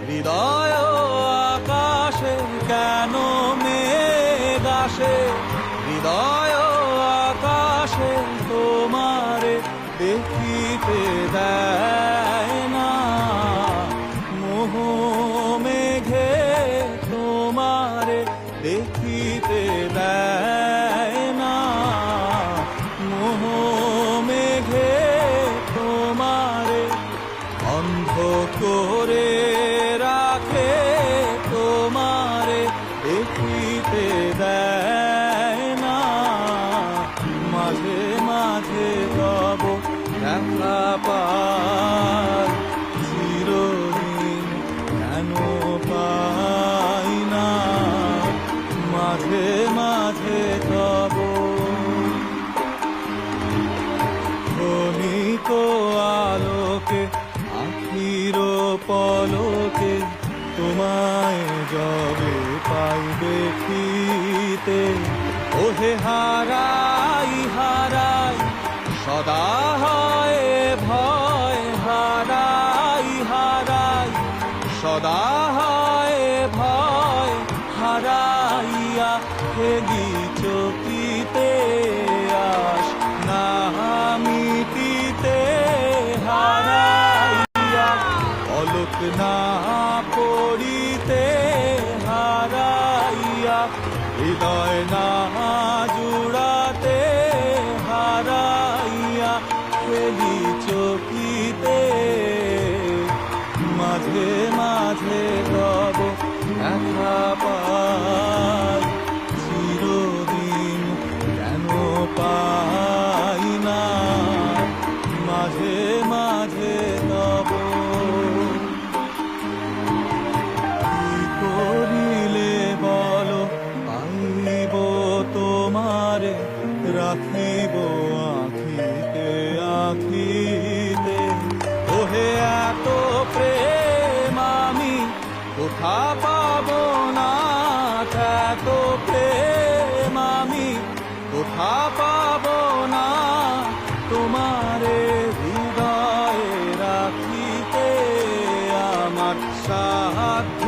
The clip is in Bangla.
হৃদয় আকাশে কেন মেঘ আসে, হৃদয় আকাশে তোমারে দেখিতে দেয় না। মোহ মেঘে তোমারে দেখিতে দেয় না। মোহ মেঘে তোমারে অন্ধ করে রাখে, তোমারে দেখিতে দেয় না। মাঝে মাঝে তব দেখা পাই, চিরদিন কেন পাই না। মাঝে মাঝে তব ক্ষণিক আলোকে আখির পলকে তোমায় যবে পাই দেখিতে, ওহে হারাই হারাই সদা হয় ভয়, হারাই হারাই সদা হয় ভয়। হারাইয়া ফেলি চকিতে আস না মিটিতে, হারাইয়া পলক না পড়িতে, হারাইয়া হৃদয় না জুড়াতে, হারাইয়া ফেলি চকিতে। মাঝে মাঝে তব দেখা পাই, চিরদিন কেন পাই না। মাঝে মাঝে তব কি করিলে বলো পাইব তোমারে, রাখিব আখিতে আখিতে। ওহে এত প্রেম আমি কোথা পাব না, এত প্রেম আমি কোথা পাব না। তোমারে হৃদয়ে রাখিতে আমার সাধ্য